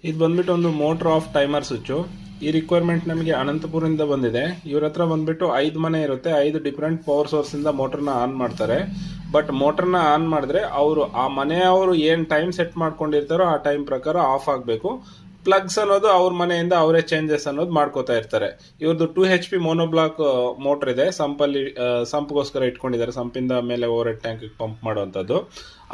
ಇದು ಬಂದ್ಬಿಟ್ಟು ಒಂದು ಮೋಟ್ರ್ ಆಫ್ ಟೈಮರ್ ಸ್ವಿಚ್ಚು. ಈ ರಿಕ್ವೈರ್ಮೆಂಟ್ ನಮಗೆ ಅನಂತಪುರದಿಂದ ಬಂದಿದೆ. ಇವ್ರ ಹತ್ರ ಬಂದ್ಬಿಟ್ಟು 5 ಮನೆ ಇರುತ್ತೆ, 5 ಡಿಫ್ರೆಂಟ್ ಪವರ್ ಸೋರ್ಸಿಂದ ಮೋಟ್ರನ್ನ ಆನ್ ಮಾಡ್ತಾರೆ. ಬಟ್ ಮೋಟ್ರನ್ನ ಆನ್ ಮಾಡಿದ್ರೆ ಆ ಮನೆಯವರು ಏನು ಟೈಮ್ ಸೆಟ್ ಮಾಡ್ಕೊಂಡಿರ್ತಾರೋ ಆ ಟೈಮ್ ಪ್ರಕಾರ ಆಫ್ ಆಗಬೇಕು. ಪ್ಲಗ್ಸ್ ಅನ್ನೋದು ಅವ್ರ ಮನೆಯಿಂದ ಅವರೇ ಚೇಂಜಸ್ ಅನ್ನೋದು ಮಾಡ್ಕೋತಾ ಇರ್ತಾರೆ. ಇವ್ರದ್ದು 2 HP ಮೋನೋಬ್ಲಾಕ್ ಮೋಟರ್ ಇದೆ, ಸಂಪ್ಗೋಸ್ಕರ ಇಟ್ಕೊಂಡಿದ್ದಾರೆ, ಸಂಪಿಂದ ಮೇಲೆ ಓವರ್ ಹೆಡ್ ಟ್ಯಾಂಕ್ ಪಂಪ್ ಮಾಡುವಂಥದ್ದು.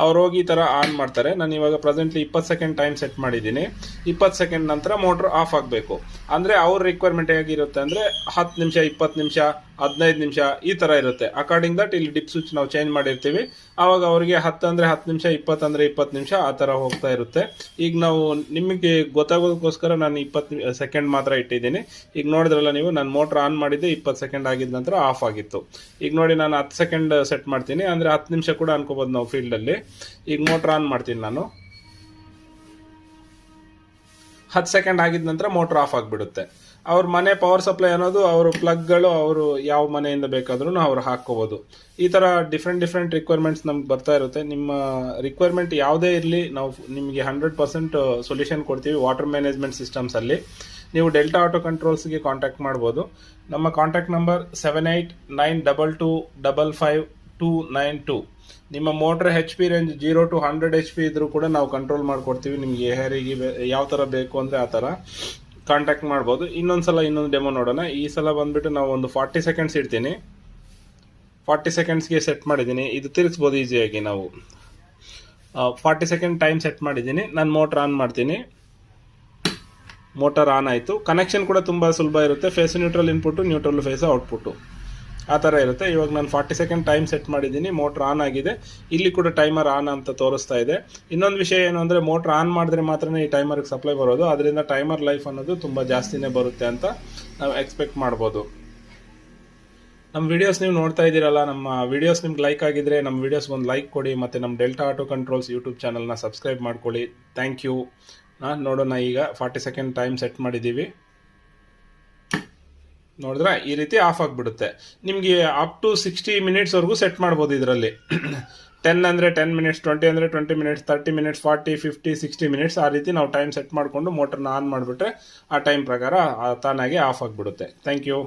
ಅವ್ರು ಹೋಗಿ ಈ ಥರ ಆನ್ ಮಾಡ್ತಾರೆ. ನಾನು ಇವಾಗ ಪ್ರೆಸೆಂಟ್ಲಿ 20 ಸೆಕೆಂಡ್ ಟೈಮ್ ಸೆಟ್ ಮಾಡಿದ್ದೀನಿ. 20 ಸೆಕೆಂಡ್ ನಂತರ ಮೋಟ್ರ್ ಆಫ್ ಆಗಬೇಕು. ಅಂದರೆ ಅವ್ರ ರಿಕ್ವೈರ್ಮೆಂಟ್ ಹೇಗಿರುತ್ತೆ ಅಂದರೆ 10 ನಿಮಿಷ, 20 ನಿಮಿಷ, 15 ನಿಮಿಷ ಈ ಥರ ಇರುತ್ತೆ. ಅಕಾರ್ಡಿಂಗ್ ದಟ್ ಇಲ್ಲಿ ಡಿಪ್ ಸ್ವಿಚ್ ನಾವು ಚೇಂಜ್ ಮಾಡಿರ್ತೀವಿ. ಆವಾಗ ಅವರಿಗೆ 10 ಅಂದರೆ 10 ನಿಮಿಷ, 20 ಅಂದರೆ 20 ನಿಮಿಷ ಆ ಥರ ಹೋಗ್ತಾ ಇರುತ್ತೆ. ಈಗ ನಾವು ನಿಮಗೆ ಗೊತ್ತಾಗೋದಕ್ಕೋಸ್ಕರ ನಾನು 20 ಸೆಕೆಂಡ್ ಮಾತ್ರ ಇಟ್ಟಿದ್ದೀನಿ. ಈಗ ನೋಡಿದ್ರಲ್ಲ ನೀವು, ನಾನು ಮೋಟ್ರ್ ಆನ್ ಮಾಡಿದ್ದೆ 20 ಸೆಕೆಂಡ್ ಆಗಿದ ನಂತರ ಆಫ್ ಆಗಿತ್ತು. ಈಗ ನೋಡಿ ನಾನು 10 ಸೆಕೆಂಡ್ ಸೆಟ್ ಮಾಡ್ತೀನಿ, ಅಂದರೆ 10 ನಿಮಿಷ ಕೂಡ ಅನ್ಕೋಬೋದು ನಾವು ಫೀಲ್ಡಲ್ಲಿ. ಈಗ ಮೋಟ್ರ್ ಆನ್ ಮಾಡ್ತೀನಿ ನಾನು. 10 ಸೆಕೆಂಡ್ ಆಗಿದ ನಂತರ ಮೋಟ್ರ್ ಆಫ್ ಆಗಿಬಿಡುತ್ತೆ. ಅವ್ರ ಮನೆ ಪವರ್ ಸಪ್ಲೈ ಅನ್ನೋದು ಅವರು ಪ್ಲಗ್ಗಳು ಅವರು ಯಾವ ಮನೆಯಿಂದ ಬೇಕಾದ್ರೂ ಅವ್ರು ಹಾಕ್ಕೋಬೋದು. ಈ ಥರ ಡಿಫ್ರೆಂಟ್ ರಿಕ್ವೈರ್ಮೆಂಟ್ಸ್ ನಮ್ಗೆ ಬರ್ತಾ ಇರುತ್ತೆ. ನಿಮ್ಮ ರಿಕ್ವೈರ್ಮೆಂಟ್ ಯಾವುದೇ ಇರಲಿ, ನಾವು ನಿಮಗೆ 100% ಸೊಲ್ಯೂಷನ್ ಕೊಡ್ತೀವಿ ವಾಟರ್ ಮ್ಯಾನೇಜ್ಮೆಂಟ್ ಸಿಸ್ಟಮ್ಸಲ್ಲಿ. ನೀವು ಡೆಲ್ಟಾ ಆಟೋ ಕಂಟ್ರೋಲ್ಸ್ಗೆ ಕಾಂಟ್ಯಾಕ್ಟ್ ಮಾಡ್ಬೋದು. ನಮ್ಮ ಕಾಂಟ್ಯಾಕ್ಟ್ ನಂಬರ್ 7892255292. ನಿಮ್ಮ motor HP range 0 to 100 HP ಇದ್ರೂ ಕೂಡ ನಾವು ಕಂಟ್ರೋಲ್ ಮಾಡ್ಕೊಡ್ತೀವಿ. ನಿಮಗೆ ಹೇರಿಗೆ ಯಾವ ಥರ ಬೇಕು ಅಂದರೆ ಆ ಥರ ಕಾಂಟ್ಯಾಕ್ಟ್ ಮಾಡ್ಬೋದು. ಇನ್ನೊಂದು ಡೆಮೋ ನೋಡೋಣ. ಈ ಸಲ ಬಂದ್ಬಿಟ್ಟು ನಾವು ಒಂದು 40 ಸೆಕೆಂಡ್ಸ್ ಇಡ್ತೀನಿ. 40 ಸೆಕೆಂಡ್ಸ್ಗೆ ಸೆಟ್ ಮಾಡಿದ್ದೀನಿ. ಇದು ತಿರುಗಿಸ್ಬೋದು ಈಸಿಯಾಗಿ ನಾವು. 40 ಸೆಕೆಂಡ್ ಟೈಮ್ ಸೆಟ್ ಮಾಡಿದ್ದೀನಿ. ನಾನು ಮೋಟ್ರ್ ಆನ್ ಮಾಡ್ತೀನಿ. ಮೋಟರ್ ಆನ್ ಆಯಿತು. ಕನೆಕ್ಷನ್ ಕೂಡ ತುಂಬ ಸುಲಭ ಇರುತ್ತೆ. Phase neutral input, neutral phase output ಆ ಥರ ಇರುತ್ತೆ. ಇವಾಗ ನಾನು 40 ಸೆಕೆಂಡ್ ಟೈಮ್ ಸೆಟ್ ಮಾಡಿದ್ದೀನಿ. ಮೋಟ್ರ್ ಆನ್ ಆಗಿದೆ. ಇಲ್ಲಿ ಕೂಡ ಟೈಮರ್ ಆನ್ ಅಂತ ತೋರಿಸ್ತಾ ಇದೆ. ಇನ್ನೊಂದು ವಿಷಯ ಏನು ಅಂದರೆ, ಮೋಟ್ರ್ ಆನ್ ಮಾಡಿದ್ರೆ ಮಾತ್ರ ಈ ಟೈಮರ್ಗೆ ಸಪ್ಲೈ ಬರೋದು. ಅದರಿಂದ ಟೈಮರ್ ಲೈಫ್ ಅನ್ನೋದು ತುಂಬ ಜಾಸ್ತಿನೇ ಬರುತ್ತೆ ಅಂತ ನಾವು ಎಕ್ಸ್ಪೆಕ್ಟ್ ಮಾಡ್ಬೋದು. ನಮ್ಮ ವಿಡಿಯೋಸ್ ನೀವು ನೋಡ್ತಾ ಇದ್ದೀರಲ್ಲ, ನಮ್ಮ ವಿಡಿಯೋಸ್ ನಿಮ್ಗೆ ಲೈಕ್ ಆಗಿದ್ರೆ ನಮ್ಮ ವಿಡಿಯೋಸ್ಗೆ ಒಂದು ಲೈಕ್ ಕೊಡಿ, ಮತ್ತು ನಮ್ಮ ಡೆಲ್ಟಾ ಆಟೋ ಕಂಟ್ರೋಲ್ಸ್ ಯೂಟ್ಯೂಬ್ ಚಾನಲ್ನ ಸಬ್ಸ್ಕ್ರೈಬ್ ಮಾಡ್ಕೊಳ್ಳಿ. Thank you. ನೋಡೋಣ. ಈಗ 40 ಸೆಕೆಂಡ್ ಟೈಮ್ ಸೆಟ್ ಮಾಡಿದ್ದೀವಿ. ನೋಡಿದ್ರೆ ಈ ರೀತಿ ಆಫ್ ಆಗಿಬಿಡುತ್ತೆ. ನಿಮಗೆ ಅಪ್ ಟು 60 ಮಿನಿಟ್ಸ್ವರೆಗೂ ಸೆಟ್ ಮಾಡ್ಬೋದು ಇದರಲ್ಲಿ. 10 ಅಂದರೆ 10 ಮಿನಿಟ್ಸ್, 20 ಅಂದರೆ 20 ಮಿನಿಟ್ಸ್, 30 ಮಿನಿಟ್ಸ್, 40, 50, 60 ಮಿನಿಟ್ಸ್ ಆ ರೀತಿ ನಾವು ಟೈಮ್ ಸೆಟ್ ಮಾಡಿಕೊಂಡು ಮೋಟರ್ನ ಆನ್ ಮಾಡಿಬಿಟ್ರೆ ಆ ಟೈಮ್ ಪ್ರಕಾರ ತಾನಾಗೆ ಆಫ್ ಆಗಿಬಿಡುತ್ತೆ. Thank you.